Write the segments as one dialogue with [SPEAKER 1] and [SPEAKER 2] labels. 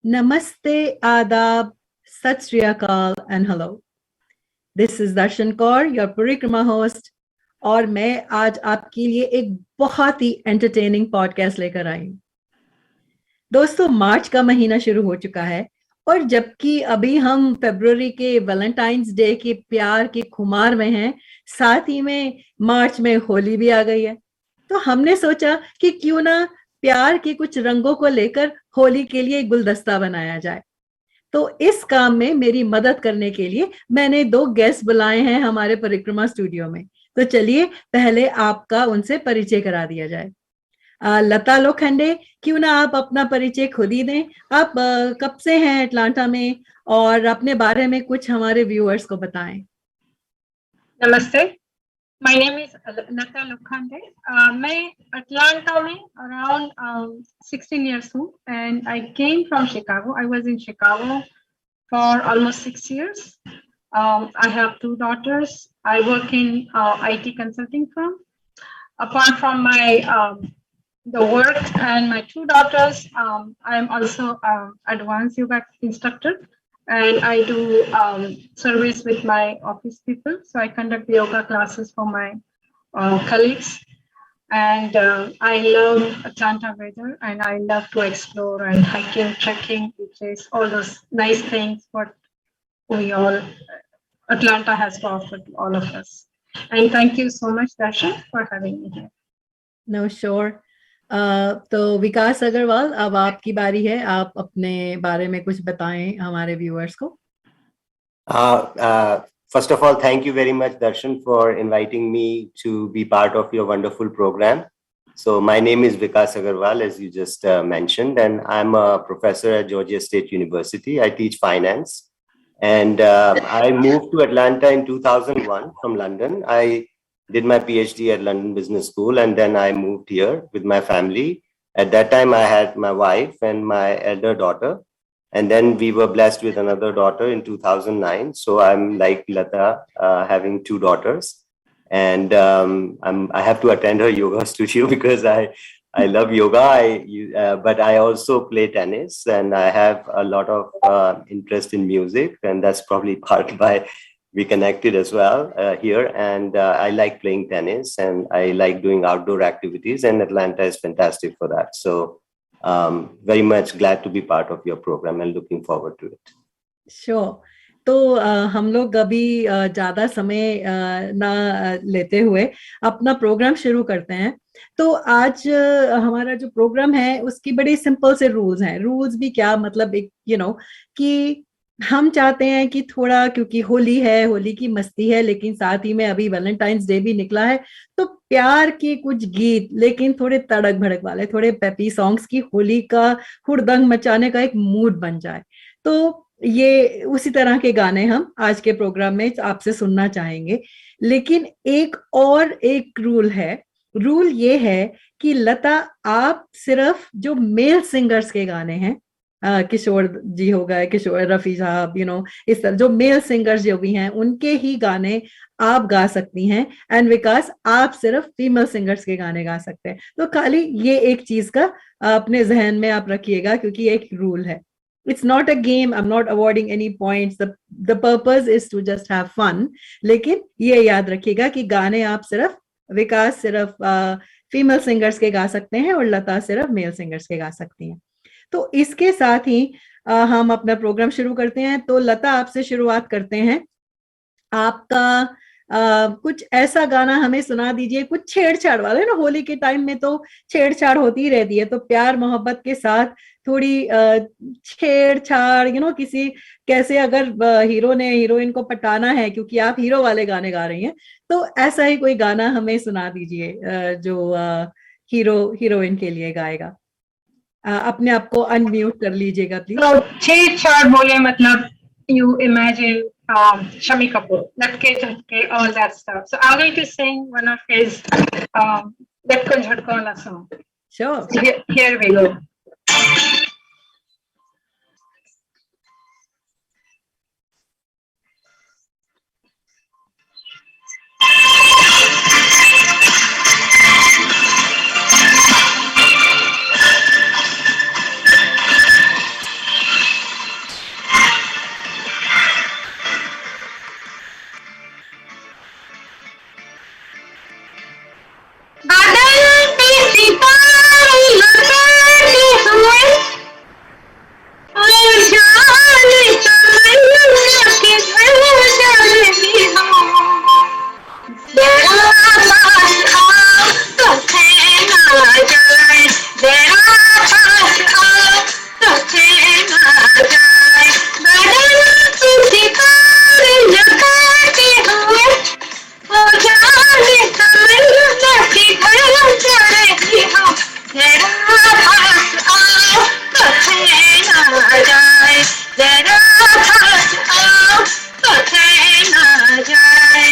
[SPEAKER 1] नमस्ते, आदाब, सत श्री अकाल and hello. This is Darshan Kaur, your परिक्रमा होस्ट, और मैं आज आपके लिए एक बहुत ही एंटरटेनिंग पॉडकास्ट लेकर आई हूँ। दोस्तों, मार्च का महीना शुरू हो चुका है और जबकि अभी हम फरवरी के वैलेंटाइंस डे के प्यार के खुमार में हैं, साथ ही में मार्च में होली भी आ गई है। तो हमने सोचा कि क्यों ना प्यार के कुछ रंगों को लेकर होली के लिए गुलदस्ता बनाया जाए। तो इस काम में मेरी मदद करने के लिए मैंने 2 गेस्ट बुलाए हैं हमारे परिक्रमा स्टूडियो में। तो चलिए पहले आपका उनसे परिचय करा दिया जाए। लता लोखंडे, क्यों ना आप अपना परिचय खुद ही दें। आप कब से हैं अटलांटा में और अपने बारे में कुछ हमारे व्यूअर्स को बताएं।
[SPEAKER 2] नमस्ते, my name is Lata Lokhande. मैं अटलांटा में around 16 years हूँ and I came from Chicago. I was in Chicago for almost 6 years. I have 2 daughters. I work in IT consulting firm. Apart from my the work and my 2 daughters, I am also advanced yoga instructor. And I do service with my office people. So I conduct yoga classes for my colleagues. And I love Atlanta weather, and I love to explore and hiking, trekking, beaches, all those nice things what we all Atlanta has to offer to all of us. And thank you so much, Darshan, for having me here.
[SPEAKER 1] No, sure. तो विकास अग्रवाल, अब आपकी बारी है। आप अपने बारे में कुछ बताएं हमारे व्यूअर्स को।
[SPEAKER 3] First of all, thank you very much, Darshan, for inviting me to be part of your wonderful program. So my name is Vikas Agarwal, as you just mentioned, and I'm a professor at Georgia State University. I teach finance, and I moved to Atlanta in 2001 from London. I did my PhD at London Business School, and then I moved here with my family. At that time, I had my wife and my elder daughter. And then we were blessed with another daughter in 2009. So I'm like Lata, having 2 daughters. And I have to attend her yoga studio because I love yoga. But I also play tennis, and I have a lot of interest in music. And that's probably part why we connected as well here. And I like playing tennis, and I like doing outdoor activities. And Atlanta is fantastic for that. So very much glad to be part of your program and looking forward to it.
[SPEAKER 1] Sure. तो हम लोग अभी ज्यादा समय ना लेते हुए अपना प्रोग्राम शुरू करते हैं। तो आज हमारा जो प्रोग्राम है उसकी बड़ी सिंपल से रूल्स हैं। रूल्स भी क्या, मतलब एक कि हम चाहते हैं कि थोड़ा, क्योंकि होली है, होली की मस्ती है, लेकिन साथ ही में अभी वैलेंटाइंस डे भी निकला है, तो प्यार के कुछ गीत, लेकिन थोड़े तड़क भड़क वाले, थोड़े पेपी सॉन्ग्स की होली का हुड़दंग मचाने का एक मूड बन जाए। तो ये उसी तरह के गाने हम आज के प्रोग्राम में आपसे सुनना चाहेंगे। लेकिन एक रूल है। रूल ये है कि लता, आप सिर्फ जो मेल सिंगर्स के गाने हैं, किशोर जी हो गए, किशोर रफी साहब, इस तरह जो मेल सिंगर्स जो भी हैं उनके ही गाने आप गा सकती हैं। एंड विकास, आप सिर्फ फीमेल सिंगर्स के गाने गा सकते हैं। तो खाली ये एक चीज का अपने जहन में आप रखिएगा, क्योंकि एक रूल है। It's not a game. I'm not awarding any points. The purpose is to just have fun. लेकिन ये याद रखिएगा कि गाने आप सिर्फ, विकास सिर्फ फीमेल सिंगर्स के गा सकते हैं और लता सिर्फ मेल सिंगर्स के गा सकती हैं। तो इसके साथ ही हम अपना प्रोग्राम शुरू करते हैं। तो लता, आपसे शुरुआत करते हैं। आपका कुछ ऐसा गाना हमें सुना दीजिए, कुछ छेड़छाड़ वाले ना। होली के टाइम में तो छेड़छाड़ होती ही रहती है, तो प्यार मोहब्बत के साथ थोड़ी छेड़छाड़, किसी कैसे, अगर हीरो ने हीरोइन को पटाना है, क्योंकि आप हीरो वाले गाने गा रही हैं, तो ऐसा ही कोई गाना हमें सुना दीजिए जो हीरोइन के लिए गाएगा। अपने आप को अनम्यूट कर लीजिएगा प्लीज।
[SPEAKER 2] तो छेड़छाड़ बोले मतलब you imagine Shami Kapoor, Latke Jhatke, all that stuff. So I'm going to sing one of his Latko Jhatko wala song.
[SPEAKER 1] Sure.
[SPEAKER 2] So here we go. बदलते सितारे लौटते हुए और जाने तमन्ना किधर चलती हो जरा पास आओ तो ठहरा जाए जरा पास आओ तो ठहरा जाए बदलते सितारे लौटते हुए ओ जाने तमन्ना किधर चलती हो जरा पास आओ तो ठहरा जाए जरा पास आओ तो ठहरा जाए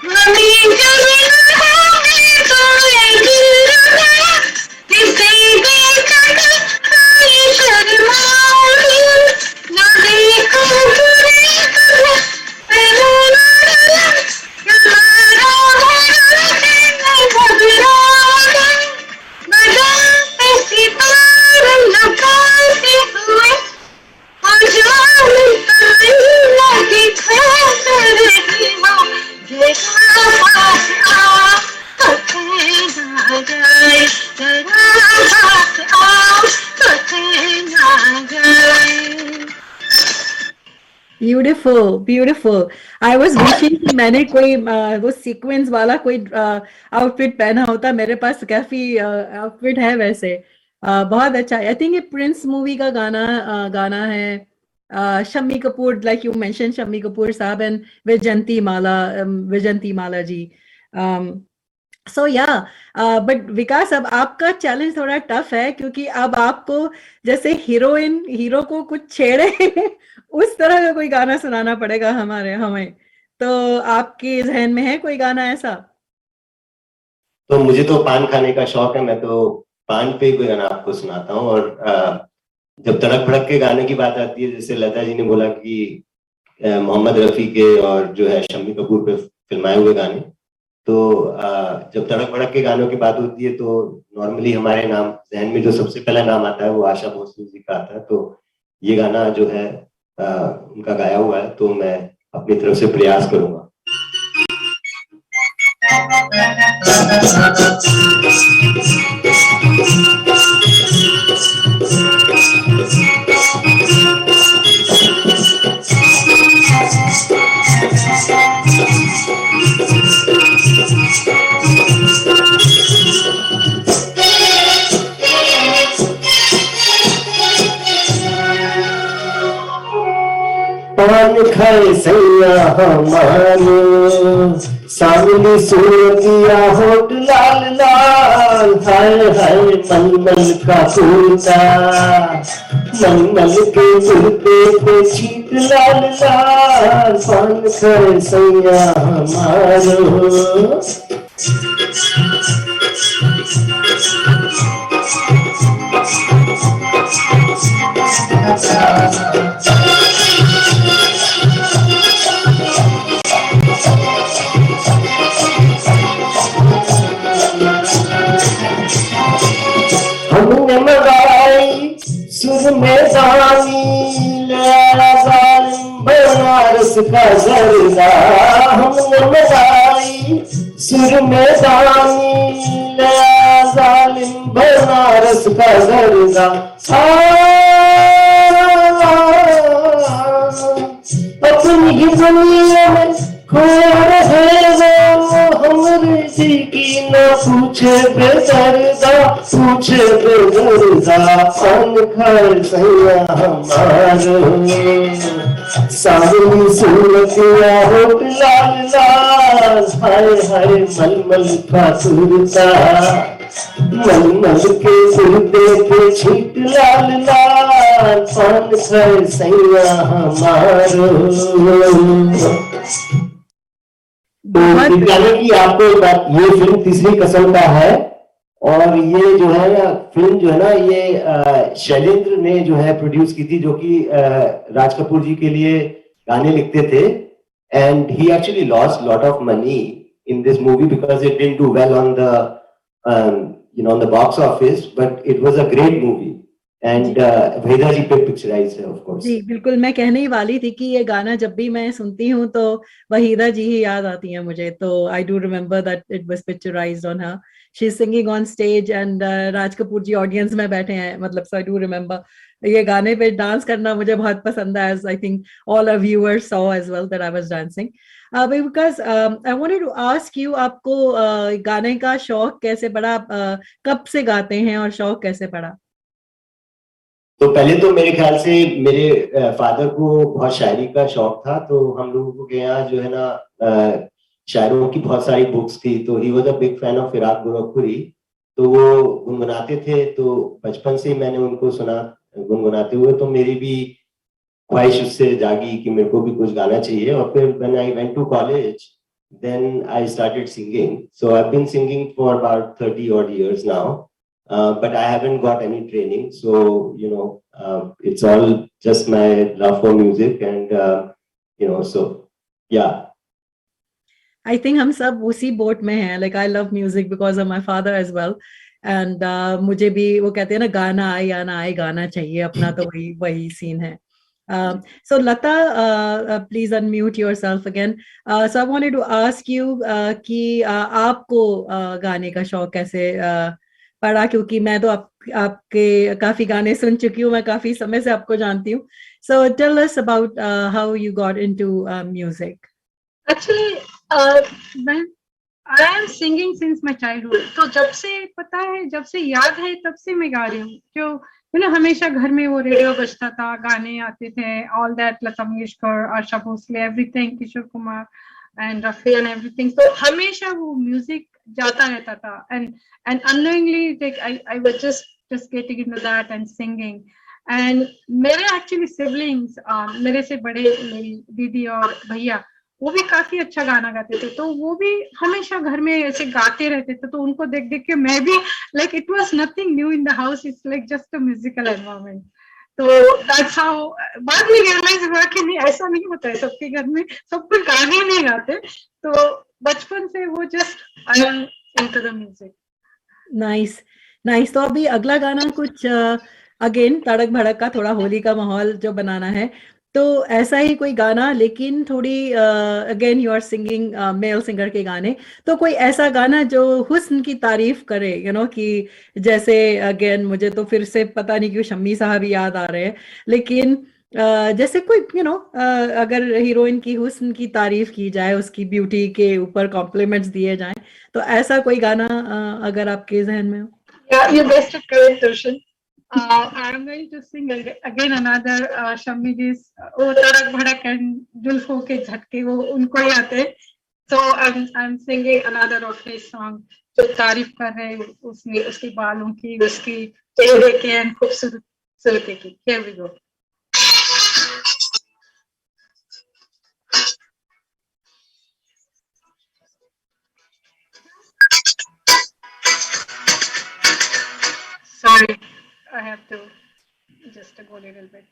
[SPEAKER 2] मम्मी जब होगी तो एक किसी देखकर कोई शर्माऊंगी ना देखूंगी बदलते सितारे लौटते हुए और जाने तमन्ना किधर रही हो जरा पास आओ तो ठहरा जाए जरा पास आओ तो ठहरा जाए
[SPEAKER 1] beautiful beautiful. I was wishing कि मैंने कोई वो सीक्वेंस वाला कोई आउटफिट पहना होता। मेरे पास काफी आउटफिट है वैसे। बहुत अच्छा। आई थिंक ये प्रिंस मूवी का गाना है। Shammi Kapoor, like you mention Shammi Kapoor साहब एंड विजयंती माला जी। सो या बट विकास, अब आपका चैलेंज थोड़ा टफ है क्योंकि अब आपको जैसे हीरो को कुछ छेड़े उस तरह का कोई गाना सुनाना पड़ेगा हमें। तो आपके जहन में है कोई गाना ऐसा?
[SPEAKER 3] तो मुझे तो पान खाने का शौक है, मैं तो पान पे ही कोई गाना आपको सुनाता हूँ। और जब तड़क भड़क के गाने की बात आती है, जैसे लता जी ने बोला कि मोहम्मद रफी के और जो है शम्मी कपूर पे फिल्माए हुए गाने, तो जब तड़क भड़क के गानों की बात होती है तो नॉर्मली हमारे नाम जहन में जो सबसे पहला नाम आता है वो आशा भोसले जी का आता है। तो ये गाना जो है उनका गाया हुआ है, तो मैं अपनी तरफ से प्रयास करूंगा। पान खाए सैया हमारे, सामने सूरतिया होठ लाल लाल, हाय हाय मलमल का कुर्ता, मलमल के कुर्ते पे छीट लाल लाल, पान खाए सैया हमारो। हमने लगाई सुर में दानी, बनारस का जरदा, हमने लगाई सुर में दानी, जालिम बनारस का जरदा, अपनी ही दुनिया में खो रहे वो, हमरे जी की ना पूछे बेदर्दा, पूछे बेदर्दा, पान खाए सैया हमारो, सावली सूरतिया होठ लाल लाल, हाय हाय मलमल का कुर्ता, मलमल के कुर्ते पे छीट लाल लाल, पान खाए सैया हमारो। तो विद्यालय की आपको ये फिल्म तीसरी कसम का है, और ये जो है ना फिल्म जो है ना ये शैलेंद्र ने जो है प्रोड्यूस की थी, जो कि राज कपूर जी के लिए गाने लिखते थे, and he actually lost lot of money in this movie because it didn't do well on the on the box office, but it was a great movie and Waheeda ji पे पिक्चराइज है ऑफ कोर्स।
[SPEAKER 1] जी बिल्कुल, मैं कहने ही वाली थी कि ये गाना जब भी मैं सुनती हूँ तो वहीदा जी ही याद आती है मुझे। तो I do remember that it was picturised on her, she is singing on stage and Raj Kapoor ji audience में बैठे हैं, मतलब सो आई डू रिमेम्बर ये गाने पे डांस करना मुझे बहुत पसंद है, as I think all our viewers saw as well that I was dancing. Because I wanted to ask you, आपको गाने का शौक कैसे पड़ा? कब से गाते हैं और शौक कैसे पड़ा?
[SPEAKER 3] तो पहले तो मेरे ख्याल से मेरे फादर को बहुत शायरी का शौक था, तो हम लोगों के यहाँ जो है ना शायरों की बहुत सारी बुक्स थी, तो he was a big fan of Firaq Gorakhpuri, तो वो गुनगुनाते थे, तो बचपन से ही मैंने उनको सुना गुनगुनाते हुए, तो मेरी भी ख्वाहिश उससे जागी कि मेरे को भी कुछ गाना चाहिए। और फिर when I went to college then I started singing. So I've been singing for about 30 odd years now. But I haven't got any training. So, it's all just my love for music. And, so yeah.
[SPEAKER 1] I think हम सब उसी boat में हैं, like I love music because of my father as well. And मुझे भी वो कहते हैं ना, गाना आए या ना आए गाना चाहिए अपना, तो वही वही सीन है। So Lata, please unmute yourself again. So I wanted to ask you कि आपको गाने का शौक कैसे पड़ा? क्योंकि मैं तो आपके काफी गाने सुन चुकी हूँ, मैं काफी समय से आपको जानती हूँ। So tell us about how you got into music.
[SPEAKER 2] Actually, मैं I am singing since my childhood. तो जब से पता है, जब से याद है, तब से मैं गा रही हूँ। जो हमेशा घर में वो रेडियो बजता था, गाने आते थे, all that, Lata Mangeshkar, Asha Bhosle, everything, Kishore Kumar and Rafi and everything. तो हमेशा वो म्यूजिक जाता रहता था, and unknowingly like I was just getting into that and singing. And मेरे एक्चुअली सिबलिंग्स, मेरे से बड़े, मेरी दीदी और भैया, वो भी काफी अच्छा गाना गाते थे, तो वो भी हमेशा घर में ऐसे गाते रहते थे। तो उनको देख देख के मैं भी, like it was nothing new in the house, it's like just a musical environment. तो दैट्स हाउ बाद में रियलाइज हुआ कि नहीं, ऐसा नहीं होता है, सबके घर में सब कोई गाने नहीं गाते। तो बचपन से वो just I am into the music.
[SPEAKER 1] Nice nice. तो अभी अगला गाना कुछ अगेन तड़क भड़क का, थोड़ा होली का माहौल जो बनाना है, तो ऐसा ही कोई गाना, लेकिन थोड़ी again you are singing male singer के गाने, तो कोई ऐसा गाना जो हुस्न की तारीफ करे, कि जैसे अगेन मुझे तो फिर से पता नहीं क्यों शम्मी साहब याद आ रहे हैं, लेकिन जैसे कोई अगर हीरोइन की हुस्न की तारीफ की जाए, उसकी ब्यूटी के ऊपर कॉम्प्लीमेंट्स दिए जाएं, तो ऐसा कोई गाना अगर आपके जहन में हो?
[SPEAKER 2] Yeah, you guessed it correct, Darshan. I am going to sing again another Shammi ji's वो तड़क भड़क and जुल्फों के झटके, वो उनको ही आते हैं। So I'm singing another of his song जो तारीफ कर रहे हैं उसने, उसके बालों की, उसकी चेहरे के and खूबसूरती की। Here we go. Sorry, I have to just go a little bit.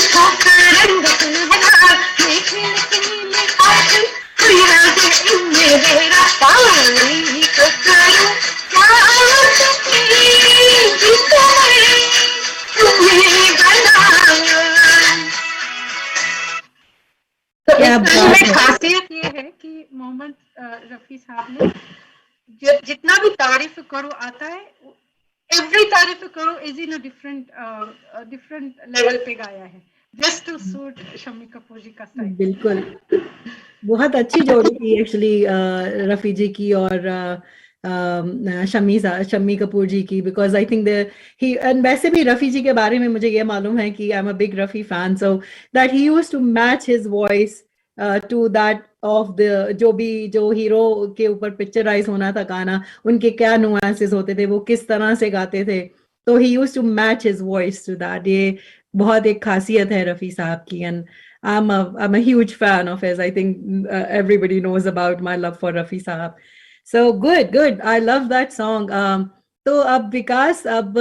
[SPEAKER 2] उसका रंग सुनहरा मीठी नीली खातून कोई राधे मेरे राताली को करूं क्या तुझे जिसने तुम्हें बनाया। तो
[SPEAKER 1] क्या
[SPEAKER 2] इस
[SPEAKER 1] बात
[SPEAKER 2] फिल्म में
[SPEAKER 1] है।
[SPEAKER 2] खासियत ये है कि मोहम्मद रफी साहब ने जितना भी तारीफ करो आता है, एवरी तारीफ करो is in a different level पे गाया है, just to suit Shammi Kapoor ji का स्टाइल।
[SPEAKER 1] बिल्कुल, बहुत अच्छी जोड़ी थी एक्चुअली रफी जी की और शम्मी कपूर जी की, because I think he, and वैसे भी रफी जी के बारे में मुझे ये मालूम है कि I am a big Rafi fan, so that he used to match his voice to that of the जो हीरो के ऊपर पिक्चराइज होना था गाना, उनके क्या नुआंसेस होते थे, वो किस तरह से गाते थे, तो he used to match his voice to that. ये बहुत एक खासियत है रफी साहब की, and I'm a huge fan of his. I think everybody knows about my love for Rafi Sahab. So good. I love that song. तो अब विकास, अब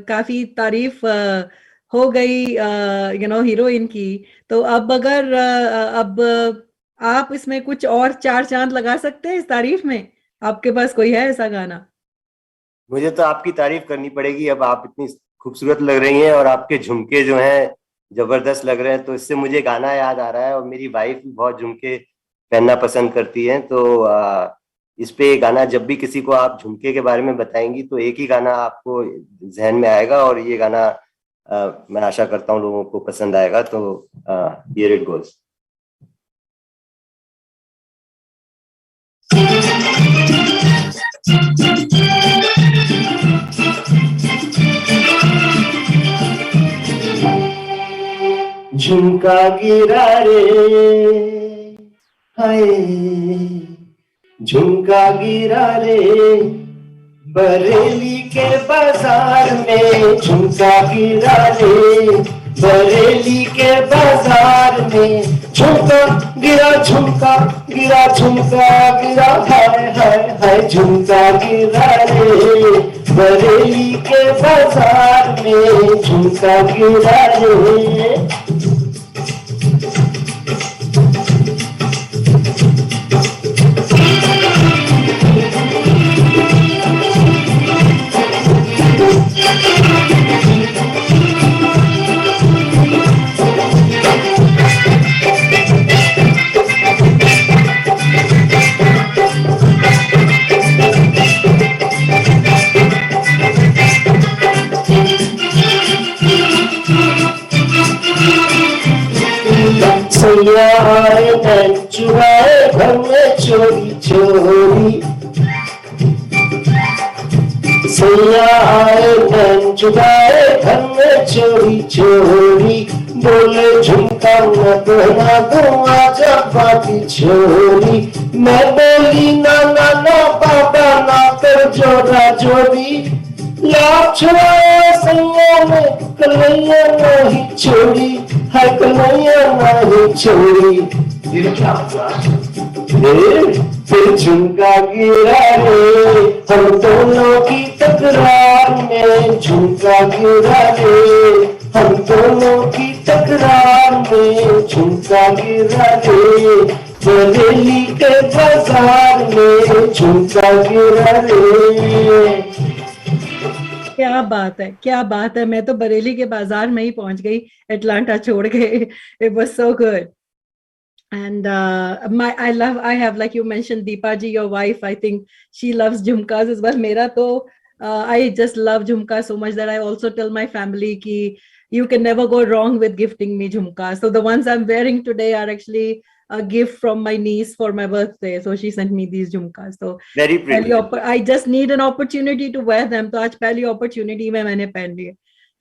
[SPEAKER 1] काफी तारीफ हो गई हीरोइन की, तो अब अगर अब आप इसमें कुछ और चार चांद लगा सकते हैं इस तारीफ में, आपके पास कोई है ऐसा गाना?
[SPEAKER 3] मुझे तो आपकी तारीफ करनी पड़ेगी, अब आप इतनी खूबसूरत लग रही हैं और आपके झुमके जो हैं जबरदस्त लग रहे हैं, तो इससे मुझे गाना याद आ रहा है, और मेरी वाइफ भी बहुत झुमके पहनना पसंद करती हैं, तो इस पे गाना जब भी किसी को आप झुमके के बारे में बताएंगी तो एक ही गाना आपको जहन में आएगा, और ये गाना मैं आशा करता हूँ लोगों को पसंद आएगा, तो हियर इट गोज। झुमका गिरा रे हाय, झुमका गिरा रे बरेली के बाजार में, झुमका गिरा रे बरेली के बाजार में, झुमका गिरा झुमका गिरा झुमका गिरा हाय हाय हाय, झुमका गिरा रे बरेली के बाजार में, झुमका गिरा रे। सैया आए नैन चुराए घर में चोरी चोरी, सैया आए नैन चुराए घर में चोरी चोरी, बोले झुमका न पहना दूं आजा बाकी छोरी, मैं बोली ना ना ना बाबा ना कर जोड़ा जोड़ी, लाभ छुड़ाया सैया ने कन्हैया नहीं छोड़ी, है कन्हैया नहीं छोड़ी। फिर झुमका गिरा रे हम दोनों की तकरार में, झुमका गिरा रे हम दोनों की तकरार में, झुमका गिरा रे बरेली के बाजार में, झुमका गिरा रे।
[SPEAKER 1] क्या बात है, क्या बात है, मैं तो बरेली के बाजार में ही पहुंच गई अटलांटा छोड़ के। It was so good, and I have, like you mentioned, Deepa ji, your wife, I think she loves jhumkas as well. Mera to I just love jhumkas so much that I also tell my family ki you can never go wrong with gifting me jhumkas. So the ones I'm wearing today are actually a gift from my niece for my birthday, so she sent me these jhumkas. So
[SPEAKER 3] very pretty,
[SPEAKER 1] I just need an opportunity to wear them, तो आज पहली opportunity में मैंने पहन ली।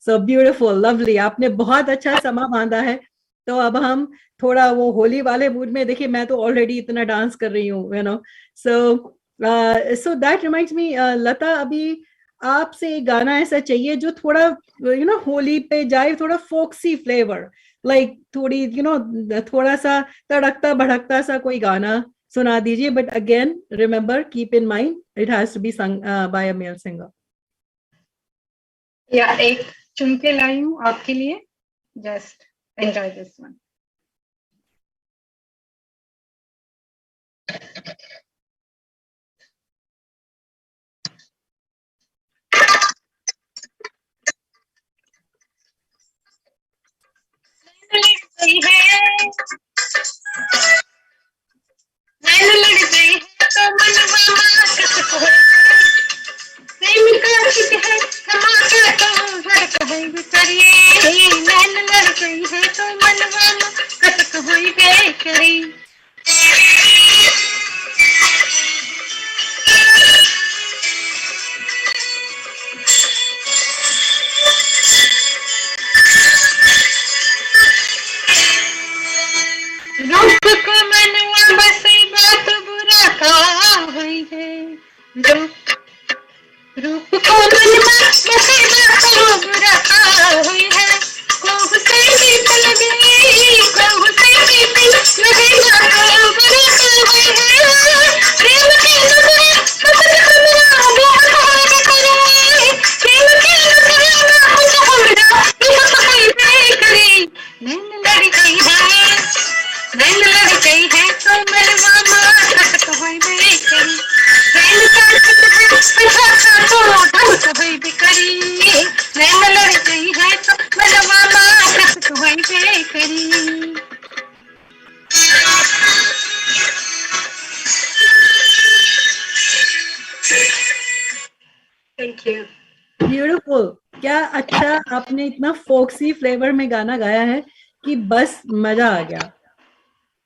[SPEAKER 1] So beautiful, lovely, आपने बहुत अच्छा समा बांधा है। तो अब हम थोड़ा वो होली वाले मूड में, देखिए मैं तो ऑलरेडी इतना डांस कर रही हूँ, you know, so that reminds me, Lata, अभी आपसे एक गाना ऐसा चाहिए जो थोड़ा होली पे जाए, थोड़ा फोक्सी फ्लेवर, लाइक थोड़ी थोड़ा सा तड़कता भड़कता सा कोई गाना सुना दीजिए, but again remember, keep in mind, it has to be sung by a male singer.
[SPEAKER 2] या एक चुन के लाई हूँ आपके लिए, just enjoy this one. Thank you.
[SPEAKER 1] Beautiful, क्या अच्छा आपने इतना फोक्सी फ्लेवर में गाना गाया है कि बस मजा आ गया।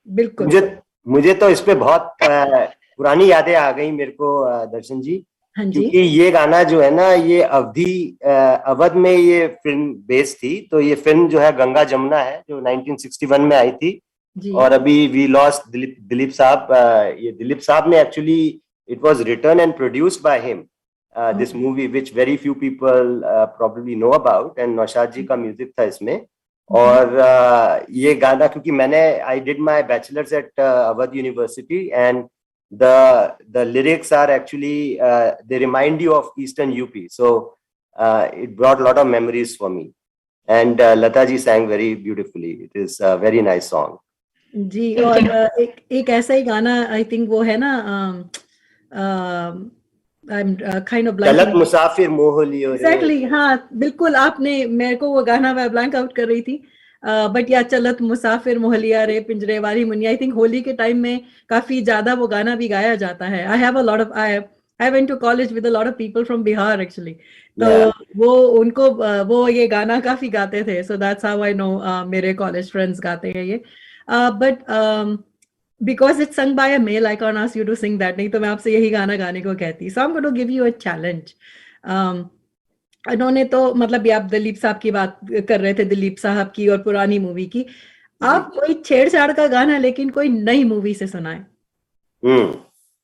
[SPEAKER 1] बिल्कुल,
[SPEAKER 3] मुझे तो इस पे बहुत पुरानी यादें आ गई मेरे को दर्शन जी।
[SPEAKER 1] हाँ जी,
[SPEAKER 3] क्योंकि ये गाना जो है ना, ये अवध में ये फिल्म बेस्ड थी। तो ये फिल्म जो है गंगा जमुना है, जो 1961 में आई थी।
[SPEAKER 1] जी,
[SPEAKER 3] और अभी वी लॉस्ट दिलीप साहब। ये दिलीप साहब ने actually, it was written and produced by him, this movie which very few people probably know about, and Naushad ji का म्यूजिक था इसमें। और ये गाना, क्योंकि मैंने I did my bachelors at Awadh university, and the lyrics are actually they remind you of Eastern UP, so it brought a lot of memories for me, and Lata ji sang very beautifully. It is a very nice song.
[SPEAKER 1] जी। और एक ऐसा ही गाना I think वो है ना, I am kind of
[SPEAKER 3] चलत मुसाफिर मोह लियो रे।
[SPEAKER 1] एग्जैक्टली, हाँ बिल्कुल, आपने मेरे को वो गाना मैं ब्लैंक आउट कर रही थी, बट या चलत मुसाफिर मोहलिया रे पिंजरे वाली मुनिया। आई थिंक होली के टाइम में काफी ज्यादा वो गाना भी गाया जाता है। I have a lot of I went to college with a lot of people from Bihar actually, तो वो उनको वो ये गाना काफी गाते थे। So that's how I know मेरे कॉलेज फ्रेंड्स गाते हैं ये। But because it's sung by a male, I can ask you to sing that, नहीं तो मैं आपसे यही गाना गाने को कहती। So I am going to give you a challenge. इन्होंने तो मतलब, ये आप दिलीप साहब की बात कर रहे थे, दिलीप साहब की और पुरानी मूवी की, आप कोई छेड़छाड़ का गाना लेकिन कोई नई मूवी से सुनाए,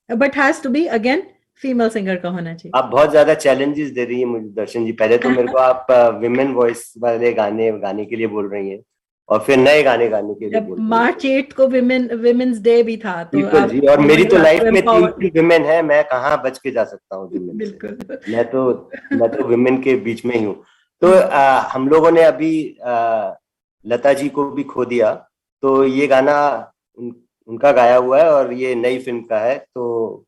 [SPEAKER 1] but has to be again female singer का होना चाहिए।
[SPEAKER 3] आप बहुत ज्यादा चैलेंजेस दे रही है मुझे दर्शन जी। पहले तो मेरे को आप विमेन वॉइस वाले गाने के लिए बोल रही हैं, और फिर नए गाने गाने के लिए बोल रही हैं।
[SPEAKER 1] मार्च 8 को विमेन्स डे भी था, तो
[SPEAKER 3] बिल्कुल जी। और मेरी तो लाइफ में 3 विमेन है, मैं कहाँ बच के जा सकता हूँ विमेन से।
[SPEAKER 1] बिल्कुल,
[SPEAKER 3] मैं तो विमेन के बीच में ही हूँ। तो हम लोगों ने अभी लता जी को भी खो दिया, तो ये गाना उनका गाया हुआ है, और ये नई फिल्म का है। तो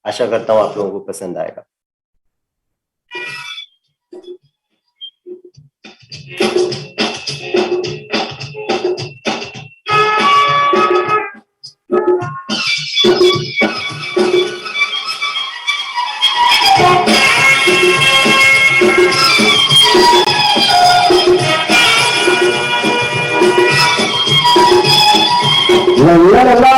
[SPEAKER 3] आशा करता हूँ आप लोगों को पसंद आएगा। La la la la,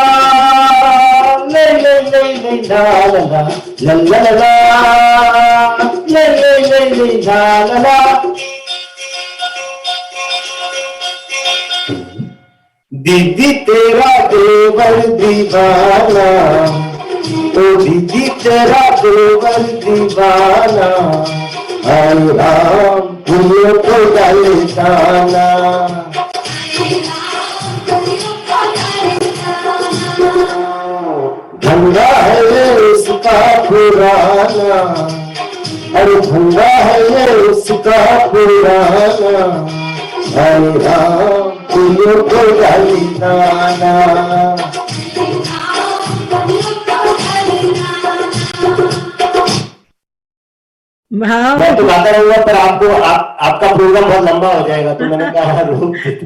[SPEAKER 3] la la la la la la, la la la la, la la la la la। दीदी तेरा देवर दीवाना, ओ दीदी तेरा देवर दीवाना, आई राम फूलों को डाले दाना। धंधा है ये उसका पुराना, अरे धंधा है ये उसका पुराना, हरे राम फूलों को डालना।
[SPEAKER 1] हाँ
[SPEAKER 3] मैं तो गाता रहूंगा पर आपका प्रोग्राम बहुत लंबा हो जाएगा, तो मैंने कहा रोक देते।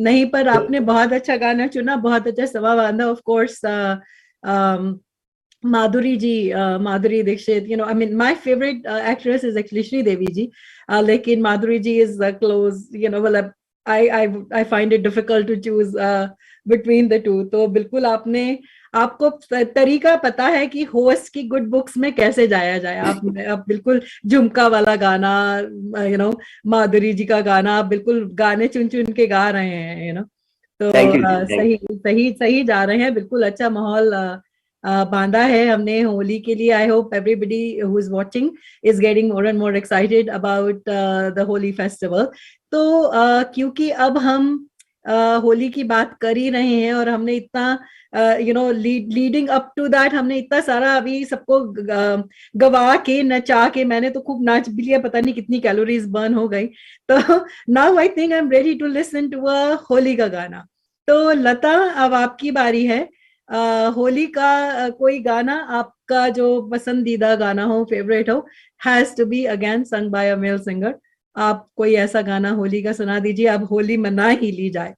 [SPEAKER 1] नहीं, पर आपने बहुत अच्छा गाना चुना, बहुत अच्छा सवा बांधा। Of course Madhuri ji, Madhuri Dixit, I mean my favourite actress is actually Sridevi ji, लेकिन माधुरी जी इज क्लोज, मतलब I find it difficult to choose between the two. तो बिल्कुल आपको तरीका पता है कि होस्ट की गुड बुक्स में कैसे जाया जाए। आप बिल्कुल झुमका वाला गाना, माधुरी जी का गाना, आप बिल्कुल गाने चुन चुन के गा रहे हैं, तो
[SPEAKER 3] थैंक यू जी, थैंक
[SPEAKER 1] सही सही सही जा रहे हैं, बिल्कुल अच्छा माहौल बांधा है हमने होली के लिए। I hope everybody who is watching is getting more and more excited about the Holi festival. तो क्योंकि अब हम होली की बात कर ही रहे हैं, और हमने इतना लीडिंग अप टू दैट हमने इतना सारा अभी सबको गवा के नचा के, मैंने तो खूब नाच भी लिया, पता नहीं कितनी कैलोरीज बर्न हो गई। तो now I think I am ready to listen to a Holi का गाना। तो लता, अब आपकी बारी है। होली का कोई गाना आपका जो पसंदीदा गाना हो, फेवरेट हो, has to be again sung by a male singer. आप कोई ऐसा गाना होली का सुना दीजिए, अब होली मना ही ली जाए।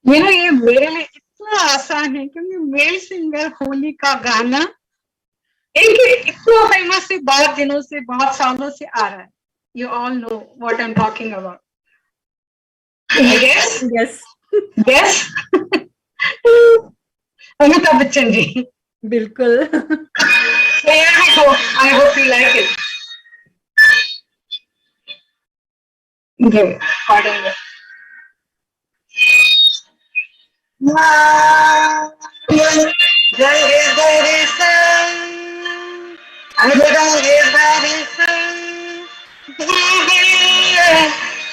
[SPEAKER 2] ये मेरे लिए इतना आसान है, क्योंकि मेल सिंगर होली का गाना एक इतना फेमस है, बहुत दिनों से, बहुत सालों से आ रहा है। You all know what I am talking about. Yes
[SPEAKER 1] yes,
[SPEAKER 2] yes, Amitabh Bachchan ji.
[SPEAKER 1] बिल्कुल।
[SPEAKER 2] So here we go. I hope you like it. Okay, pardon me. रंगे बरसन, रंगे बरसन,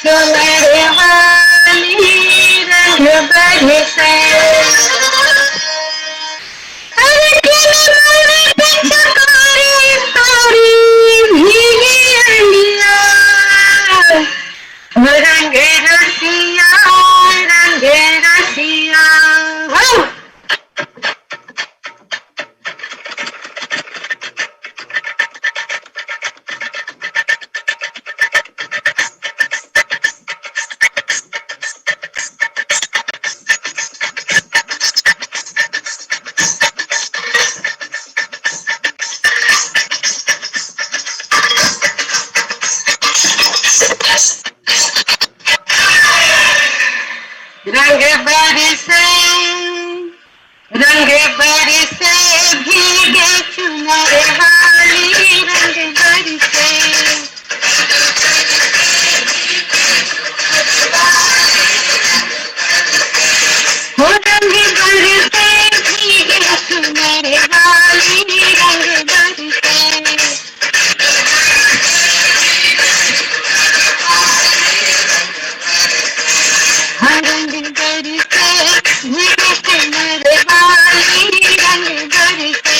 [SPEAKER 2] सुनहरे वाली रंग बरसन। रंगे रसिया, रंगे रसिया। रंग बरसे, रंग बरसे, भीगे चुनर वाली रंग बरसे। हो रंग बरसे, भीगे चुनर वाली रंग बरसे। रंग बरसे, भीगे चुनर वाली रंग बरसे।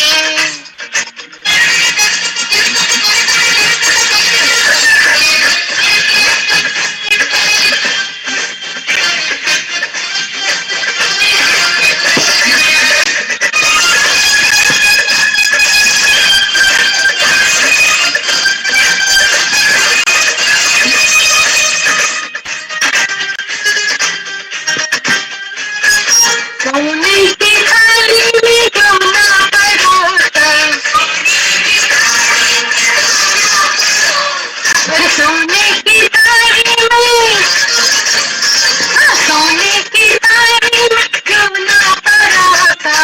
[SPEAKER 2] सोने की थाली में सोना परोसा, सोने की थाली में, सोने की थाली में सोना परोसा।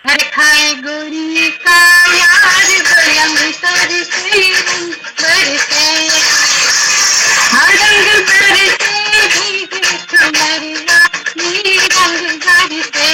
[SPEAKER 2] हर खाए गोरी का यार बलम सर से बरसे। हर रंग बरसे, भीगे चुनर वाली रंग बरसे।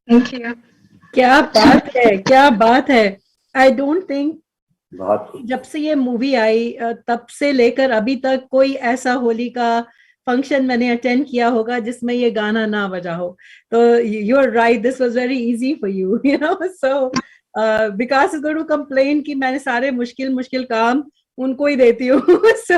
[SPEAKER 2] Thank you.
[SPEAKER 1] क्या बात है, क्या बात है। आई डोंट थिंक
[SPEAKER 3] बहुत
[SPEAKER 1] जब से ये मूवी आई तब से लेकर अभी तक कोई ऐसा होली का फंक्शन मैंने अटेंड किया होगा जिसमें ये गाना ना बजा हो। तो you are right, this was very easy for you, you know. So Vikas is going to complain कि मैंने सारे मुश्किल मुश्किल काम उनको ही देती हूँ। So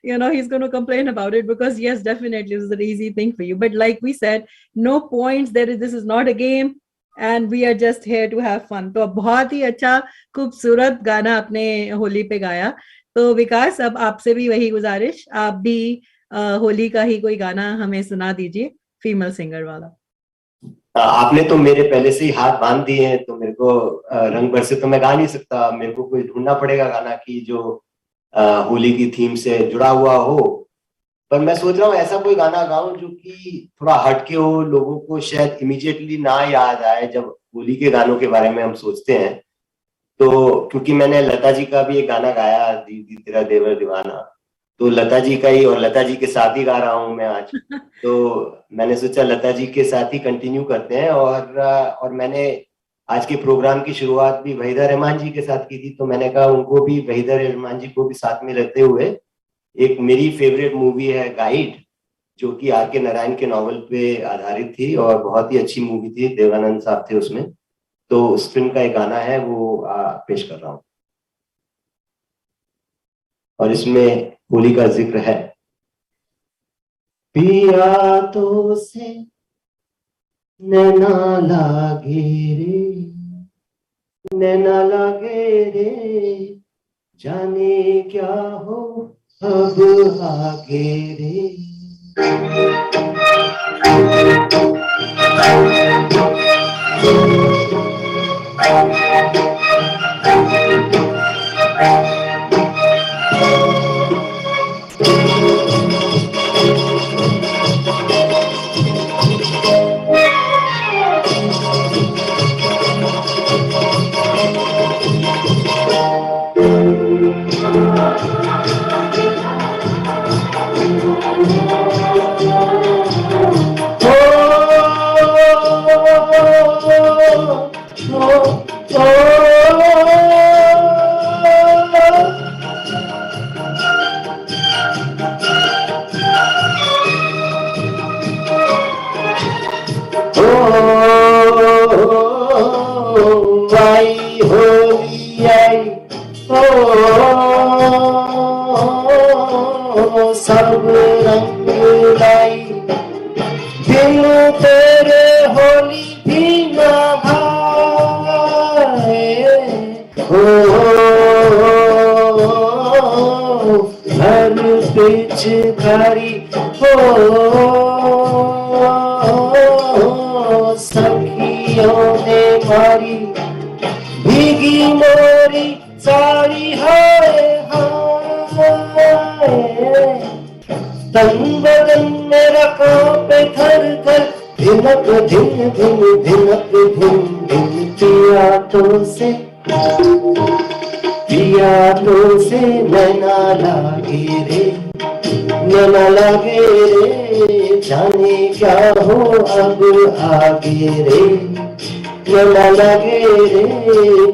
[SPEAKER 1] you know he's going to complain about it, because yes, definitely it was an easy thing for you, but like we said, no points there is, this is not a game and we are just here to have fun. तो बहुत ही अच्छा खूबसूरत गाना आपने होली पे गाया। तो विकास, अब आपसे भी वही गुजारिश, आप भी होली का ही कोई गाना हमें सुना दीजिए, फीमेल सिंगर वाला।
[SPEAKER 3] आपने तो मेरे पहले से ही हाथ बांध दिए हैं, तो मेरे को रंग भर से तो मैं गा नहीं सकता, मेरे को कोई ढूंढना पड़ेगा गाना की जो होली की थीम से जुड़ा हुआ हो। पर मैं सोच रहा हूँ ऐसा कोई गाना गाऊं जो कि थोड़ा हटके हो, लोगों को शायद इमीडिएटली ना याद आए जब होली के गानों के बारे में हम सोचते हैं। तो क्योंकि मैंने लता जी का भी एक गाना गाया, दीदी तेरा देवर दीवाना, तो लता जी का ही और लता जी के साथ ही गा रहा हूँ मैं आज। तो मैंने सोचा लता जी के साथ ही कंटिन्यू करते हैं, और मैंने आज के प्रोग्राम की शुरुआत भी वहीदा रहमान जी के साथ की थी, तो मैंने कहा उनको भी, वहीदा रहमान जी को भी साथ में रखते हुए, एक मेरी फेवरेट मूवी है गाइड, जो कि आर के नारायण के नॉवल पे आधारित थी और बहुत ही अच्छी मूवी थी, देवानंद साहब थे उसमें। तो उस फिल्म का एक गाना है वो पेश कर रहा हूँ, और इसमें होली का जिक्र है। पिया तो से नैना लागे रे, नैना लागे रे, जाने क्या हो अब आगे रे। आई होली आई, सब रंग लाई, बिन तेरे होली भी ना भाए। हर पिचकारी सखियों ने मारी, भीगी मोरी साड़ी हाय हाय, तन बदन मेरा कांपे थर थर, धिनक धिन धिन धिनक धिन धिन। पिया तो से नैना लागे रे, नैना लागे रे, जाने क्या हो अब आगे रे, नैना लागे रे,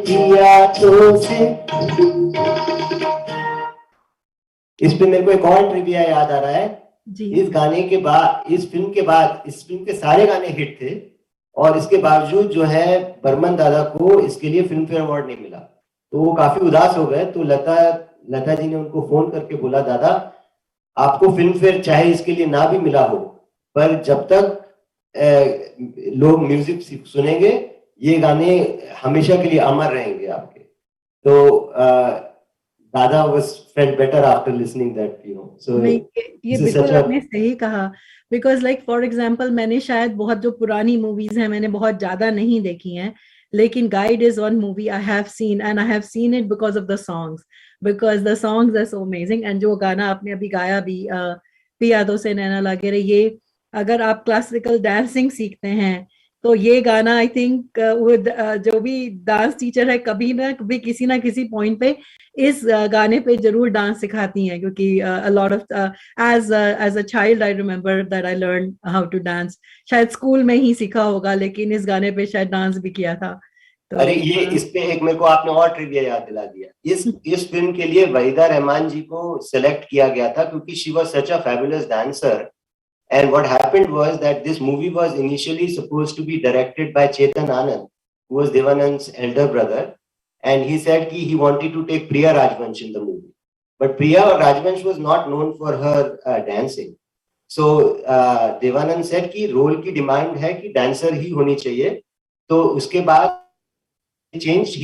[SPEAKER 3] पिया तो से। इस पे मेरे को एक और ट्रिविया याद आ रहा है जी। इस गाने के बाद, इस फिल्म के बाद, इस फिल्म के सारे गाने हिट थे, और इसके बावजूद जो है बर्मन दादा को इसके लिए फिल्म फेयर अवार्ड नहीं मिला। तो वो काफी उदास हो गए। तो लता जी ने उनको फोन करके बोला, दादा आपको फिल्म फेयर चाहे इसके लिए ना भी मिला हो, पर जब तक लोग म्यूजिक सुनेंगे, ये गाने हमेशा के लिए अमर रहेंगे आपके। तो Dada was felt better after listening that, you know. So
[SPEAKER 1] नहीं, ये बिल्कुल आपने सही कहा, बिकॉज लाइक फॉर एग्जाम्पल मैंने शायद बहुत जो पुरानी मूवीज हैं मैंने बहुत ज्यादा नहीं देखी हैं, लेकिन Guide is one movie I have seen, and I have seen it because of the songs, because the songs are so amazing. And जो गाना आपने अभी गाया भी, पिया दो से नैना लागे रे, ये अगर आप क्लासिकल डांसिंग सीखते हैं तो ये गाना आई थिंक जो भी डांस टीचर है कभी ना कभी किसी ना किसी पॉइंट पे इस गाने पे जरूर डांस सिखाती हैं, क्योंकि a lot of as a child I remember that I learned how to dance, शायद स्कूल में ही सीखा होगा, लेकिन इस गाने पे शायद डांस भी किया था। तो
[SPEAKER 3] अरे ये इस पे एक मेरे को आपने और ट्रिविया याद दिला दिया। इस फिल्म के लिए वहीदा रहमान जी को सिलेक्ट किया गया था क्योंकि she was such a fabulous dancer. And what happened was that this movie was initially supposed to be directed by Chetan Anand, who was Devanand's elder brother. And he said he wanted to take Priya Rajvansh in the movie. But Priya Rajvansh was not known for her dancing. So Devanand said कि role की demand है कि dancer ही होनी चाहिए। तो उसके बाद changed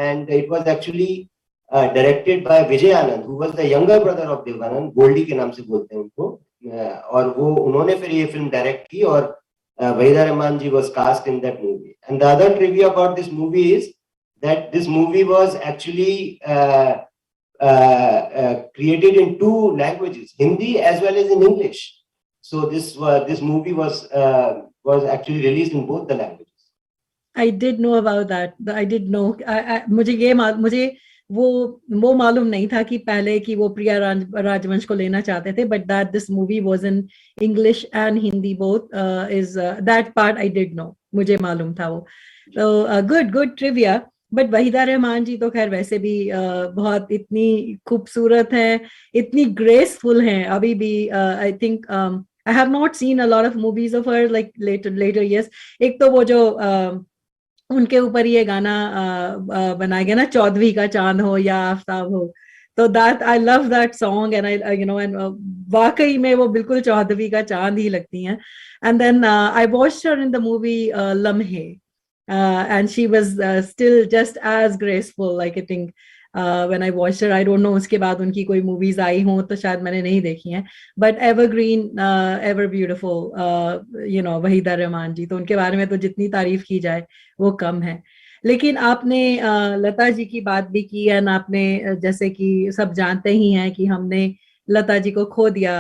[SPEAKER 3] and it was actually directed by Vijay Anand, who was the younger brother of Devanand, Goldie के नाम से बोलते हैं उनको। और वो उन्होंने फिर ये फिल्म डायरेक्ट की और वहीदा रहमान जी was cast in that movie. And the other trivia about this movie is that this movie was actually created in two languages, Hindi as well as in English. So this movie was actually released in both the languages.
[SPEAKER 1] I did know about that. I did know. मुझे वो मालूम नहीं था कि पहले कि वो प्रिया राजवंश को लेना चाहते थे, but that this movie was in English and Hindi both is that part I did know. मुझे मालूम था वो। तो good trivia. But Waheeda Rehman ji तो खैर वैसे भी बहुत इतनी खूबसूरत हैं, इतनी ग्रेसफुल हैं अभी भी। I think I have not seen a lot of movies of her like later years. एक तो वो जो उनके ऊपर ये गाना बनाया गया ना, चौदहवीं का चांद हो या आफ्ताब हो, तो that I love that song and I you know and वाकई में वो बिल्कुल चौदहवीं का चांद ही लगती हैं। And then I watched her in the movie Lamhe and she was still just as graceful, like I think when I watched her. I don't know उसके बाद उनकी कोई मूवीज आई हों तो शायद मैंने नहीं देखी हैं, but evergreen, ever beautiful, you know, Waheeda Rehman ji, तो उनके बारे में तो जितनी तारीफ की जाए वो कम है। लेकिन आपने लता जी की बात भी की, एंड आपने जैसे कि सब जानते ही हैं कि हमने लता जी को खो दिया।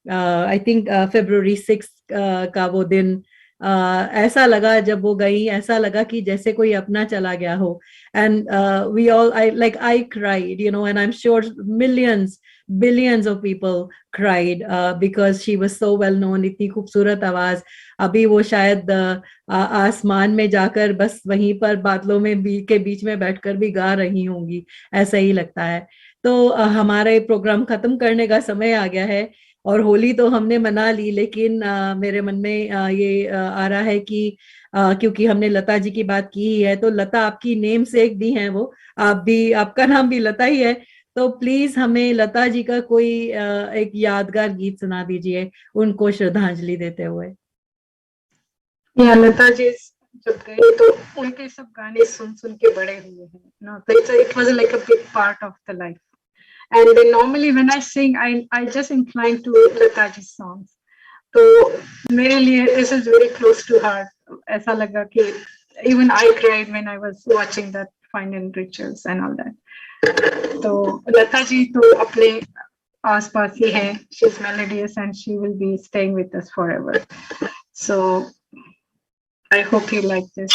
[SPEAKER 1] आई थिंक February 6 का वो दिन ऐसा लगा जब वो गई, ऐसा लगा कि जैसे कोई अपना चला गया हो। And we all I cried, you know, and I am sure billions of people cried because she was so well known. इतनी खूबसूरत आवाज, अभी वो शायद आसमान में जाकर बस वहीं पर बादलों में के बीच में बैठकर भी गा रही होंगी, ऐसा ही लगता है। तो हमारे प्रोग्राम खत्म करने का समय आ गया है और होली तो हमने मना ली, लेकिन मेरे मन में ये आ रहा है कि क्योंकि हमने लता जी की बात की ही है, तो लता आपकी नेम सेक भी हैं वो, आप भी, आपका नाम भी लता ही है, तो प्लीज हमें लता जी का कोई एक यादगार गीत सुना दीजिए उनको श्रद्धांजलि देते हुए।
[SPEAKER 2] या लता जी जब गए तो उनके सब गाने सुन सुन के बड़े हुए हैं ना, तो it was like a big part of the life. And then normally when I sing, I just incline to Lata ji songs. तो मेरे लिए this is very close to heart. ऐसा लगा कि even I cried when I was watching that Final Rituals and all that. तो लता जी तो अपने आसपास ही है. She's melodious and she will be staying with us forever. So I hope you like this.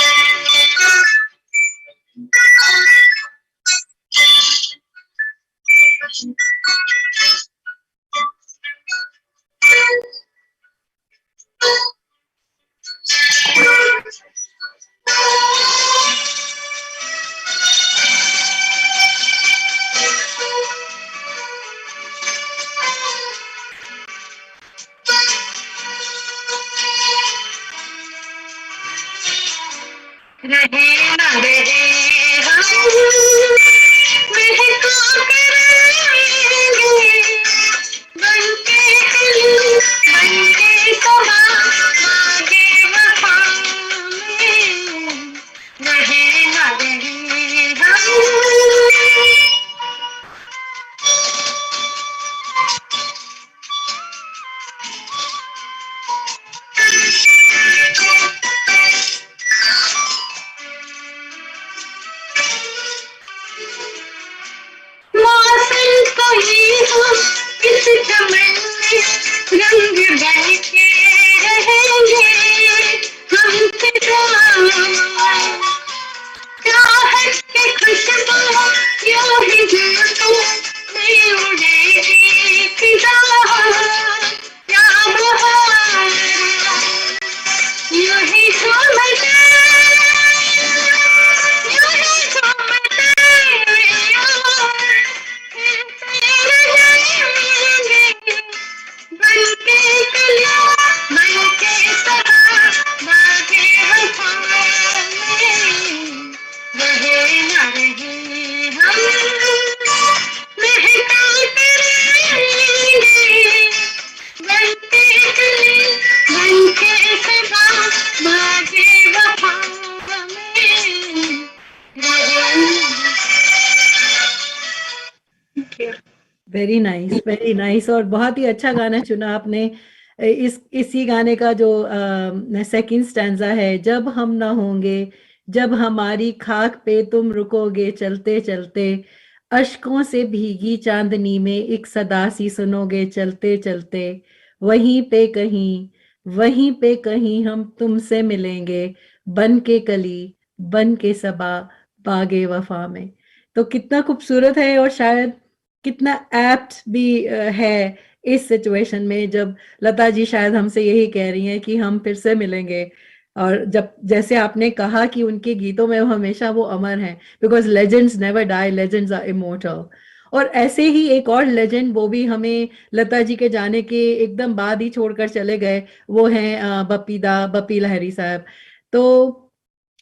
[SPEAKER 1] Very nice, very nice. और बहुत ही अच्छा गाना चुना आपने। इसी गाने का जो सेकंड स्टैंजा है, जब हम ना होंगे, जब हमारी खाक पे तुम रुकोगे चलते चलते, अश्कों से भीगी चांदनी में एक सदा सी सुनोगे चलते चलते, वहीं पे कहीं, वहीं पे कहीं हम तुमसे मिलेंगे, बन के कली, बन के सबा, बागे वफा में। तो कितना खूबसूरत है, और शायद कितना एप्ट भी है इस सिचुएशन में, जब लता जी शायद हमसे यही कह रही हैं कि हम फिर से मिलेंगे। और जब जैसे आपने कहा कि उनके गीतों में हमेशा वो अमर हैं, because legends never die, legends are immortal. और ऐसे ही एक और लेजेंड, वो भी हमें लता जी के जाने के एकदम बाद ही छोड़कर चले गए, वो हैं बप्पी लहरी साहब। तो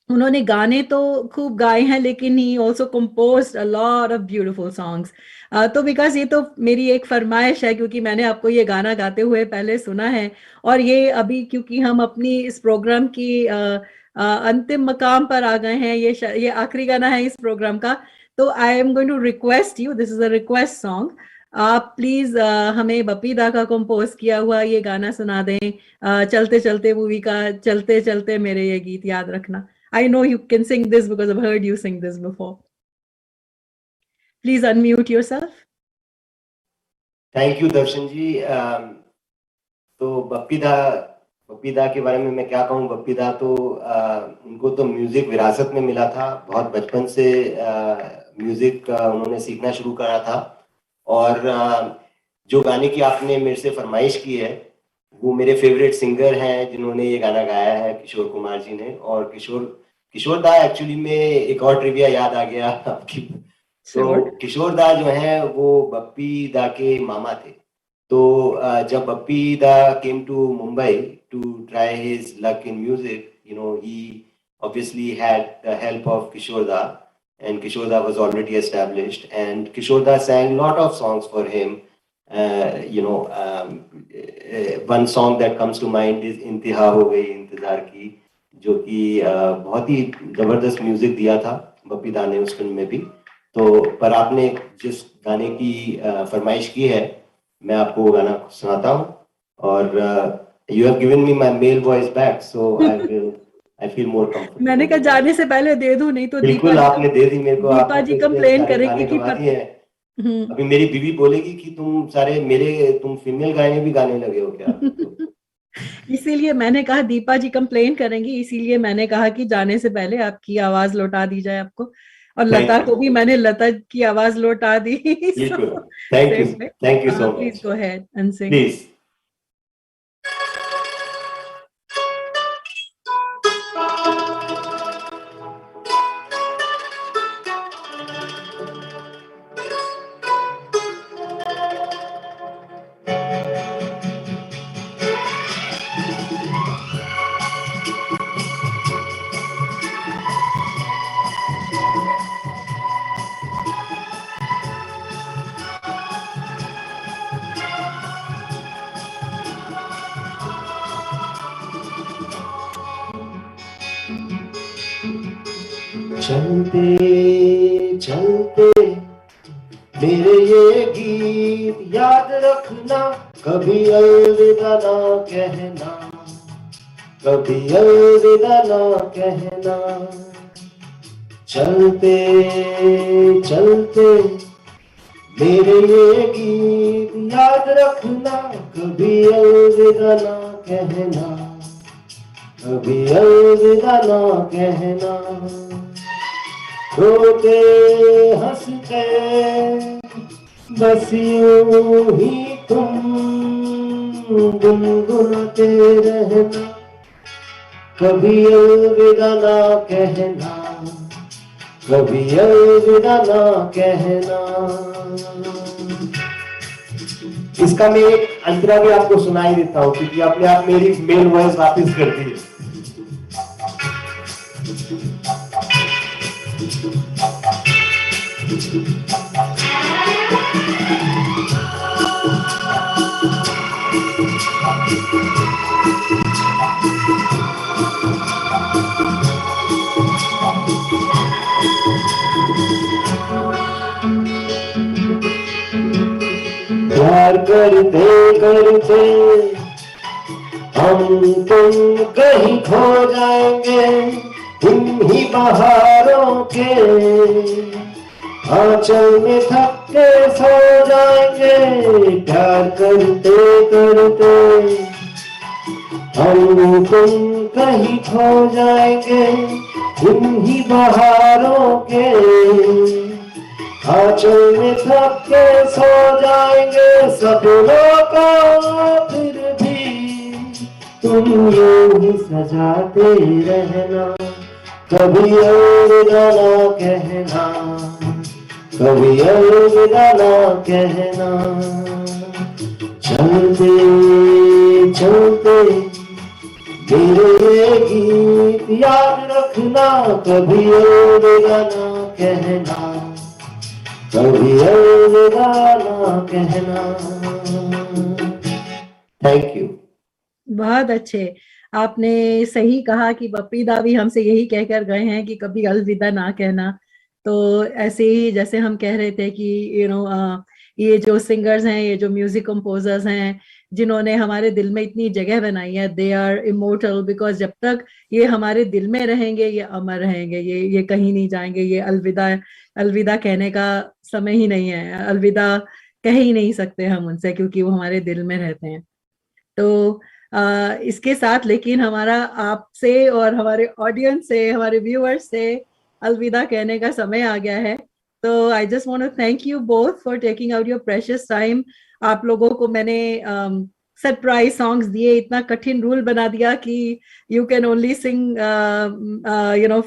[SPEAKER 1] उन्होंने गाने तो खूब गाए हैं, लेकिन he also composed a lot of beautiful songs. तो विकास, ये तो मेरी एक फरमाइश है, क्योंकि मैंने आपको ये गाना गाते हुए पहले सुना है, और ये अभी क्योंकि हम अपनी इस प्रोग्राम की अंतिम मकाम पर आ गए हैं, ये आखिरी गाना है इस प्रोग्राम का। तो I am going to request you, this is a request song, आप प्लीज हमें बप्पी दा का कंपोज किया हुआ ये गाना सुना दें, चलते चलते मूवी का, चलते चलते मेरे ये गीत याद रखना। I know you can sing this because I've heard you sing this before. Please unmute yourself.
[SPEAKER 3] Thank you Darshan ji. तो बप्पी दा के बारे में मैं क्या कहूँ। बप्पी दा तो उनको तो म्यूजिक विरासत में मिला था। बहुत बचपन से म्यूजिक उन्होंने सीखना शुरू करा था। और जो गाने की आपने मेरे से फरमाइश की है, वो मेरे फेवरेट सिंगर हैं जिन्होंने ये गाना गाया है, किशोर कुमार जी ने। और किशोर दा एक्चुअली में एक और ट्रिविया याद आ गया आपकी। तो किशोर दा जो है वो बप्पी दा के मामा थे। तो जब Bappi da came to Mumbai to try his luck in music, you know, he obviously had the help of Kishore Da, and Kishore Da was already established, and Kishore Da sang lot of songs for him. One song that comes to mind is इंतहा हो गई इंतजार की, जो कि बहुत ही जबरदस्त music दिया था बप्पी दा ने उस फिल्म में भी। तो पर आपने जिस गाने की फरमाइश की है, मैं आपको वो गाना सुनाता हूँ। और you have given me my male voice back, so I feel more comfortable.
[SPEAKER 1] मैंने कहा जाने से पहले दे दूं, नहीं तो
[SPEAKER 3] बिल्कुल आपने दे दी मेरे को।
[SPEAKER 1] दीपा जी कंप्लेन करेगी कि
[SPEAKER 3] अभी मेरी बीवी बोलेगी कि तुम फीमेल गाने भी गाने लगे हो क्या?
[SPEAKER 1] इसीलिए मैंने कहा दीपा जी कंप्लेन करेंगी, इसीलिए मैंने कहा कि जाने से पहले आपकी आवाज लौटा दी जाए आपको। और लता को भी मैंने लता की आवाज लौटा दी।
[SPEAKER 3] Thank you so much.
[SPEAKER 1] Please go ahead and sing.
[SPEAKER 3] Please. चलते चलते मेरे ये गीत याद रखना, कभी अलविदा ना कहना, कभी अलविदा ना कहना। चलते चलते मेरे ये गीत याद रखना, कभी अलविदा ना कहना, कभी अलविदा ना कहना। रोते हंसते बस यूं ही तुम गुनगुनाते रहना, कभी अलविदा ना कहना, कभी अलविदा ना कहना। इसका मैं एक अंतरा भी आपको सुनाई देता हूँ, क्योंकि अपने आप मेरी मेल वॉइस वापस कर दी। प्यार करते करते हम तुम कहीं खो जाएंगे इन्हीं बहारों के आंचल में थक के सो जाएंगे प्यार करते करते हम तुम कहीं खो जाएंगे इन्हीं बहारों के आंचल में थक के सो जाएंगे सपनों को फिर भी तुम यूं ही सजाते रहना कभी अलविदा ना कहना कभी अलविदा ना कहना चलते चलते मेरे गीत याद रखना कभी अलविदा ना कहना कभी अलविदा ना कहना। Thank you.
[SPEAKER 1] बहुत अच्छे, आपने सही कहा कि बप्पी दा भी हमसे यही कहकर गए हैं कि कभी अलविदा ना कहना। तो ऐसे ही जैसे हम कह रहे थे कि ये जो सिंगर्स हैं, ये जो म्यूजिक कंपोजर्स हैं, जिन्होंने हमारे दिल में इतनी जगह बनाई है, दे आर इमोर्टल बिकॉज जब तक ये हमारे दिल में रहेंगे ये अमर रहेंगे, ये कहीं नहीं जाएंगे। ये अलविदा अलविदा कहने का समय ही नहीं है, अलविदा कह ही नहीं सकते हम उनसे क्योंकि वो हमारे दिल में रहते हैं। तो इसके साथ लेकिन हमारा आपसे और हमारे ऑडियंस से, हमारे व्यूअर्स से अलविदा कहने का समय आ गया है। तो I just want to thank you both for taking out your precious time. आप लोगों को मैंने सरप्राइज सॉन्ग्स दिए, इतना कठिन रूल बना दिया कि you can only sing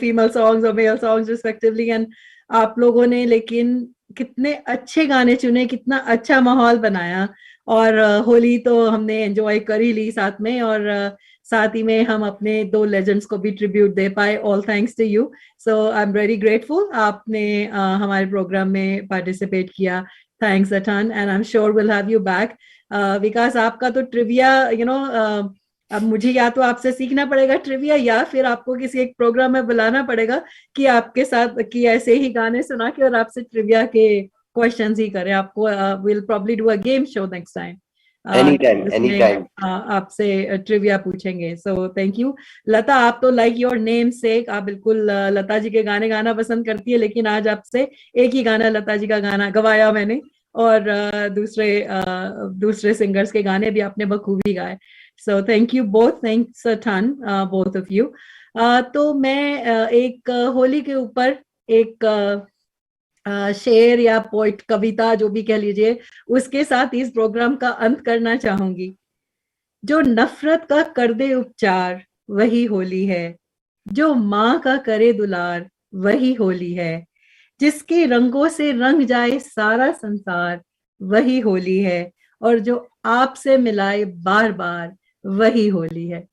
[SPEAKER 1] female songs और मेल सॉन्ग्स रिस्पेक्टिवली, एंड आप लोगों ने लेकिन कितने अच्छे गाने चुने, कितना अच्छा माहौल बनाया। और होली तो हमने एंजॉय कर ही ली साथ में, और साथ ही में हम अपने 2 लेजेंड्स को भी ट्रिब्यूट दे पाए। All thanks to you, so I am very grateful आपने हमारे प्रोग्राम में पार्टिसिपेट किया। Thanks a ton, and I am sure will have you back. Vikas, आपका तो ट्रिविया अब मुझे या तो आपसे सीखना पड़ेगा ट्रिविया, या फिर आपको किसी एक प्रोग्राम में बुलाना पड़ेगा कि आपके साथ कि ऐसे ही गाने सुना के और आपसे ट्रिविया के क्वेश्चंस ही करें। आपको will probably do a game show next time,
[SPEAKER 3] anytime
[SPEAKER 1] आपसे ट्रिविया पूछेंगे। सो थैंक यू। लता, आप तो लाइक योर नेम से आप बिल्कुल लता जी के गाने गाना पसंद करती है, लेकिन आज आपसे एक ही गाना लता जी का गाना गवाया मैंने, और दूसरे सिंगर्स के गाने भी आपने बखूबी गाए। So thank you both, thanks a ton both of you. तो मैं एक होली के ऊपर एक शेर या पोइट, कविता जो भी कह लीजिए, उसके साथ इस प्रोग्राम का अंत करना चाहूंगी। जो नफरत का कर दे उपचार वही होली है, जो माँ का करे दुलार वही होली है, जिसके रंगों से रंग जाए सारा संसार वही होली है, और जो आपसे मिलाए बार बार वही होली है।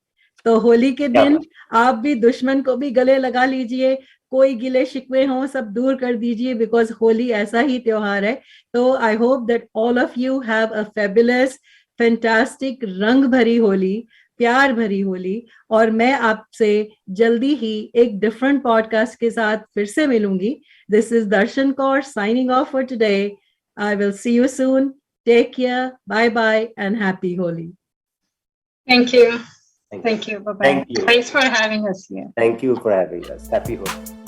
[SPEAKER 1] तो होली के दिन आप भी दुश्मन को भी गले लगा लीजिए, कोई गिले शिकवे हों सब दूर कर दीजिए, बिकॉज होली ऐसा ही त्योहार है। तो I hope that all of you have a fabulous fantastic रंग भरी होली, प्यार भरी होली। और मैं आपसे जल्दी ही एक डिफरेंट पॉडकास्ट के साथ फिर से मिलूंगी। This is Darshan Kaur signing off for today. I will see you soon. Take care, bye bye and happy Holi.
[SPEAKER 2] Thank you. Thank you. Bye-bye.
[SPEAKER 3] Thank you.
[SPEAKER 2] Thanks for having us here.
[SPEAKER 3] Thank you for having us. Happy Holi.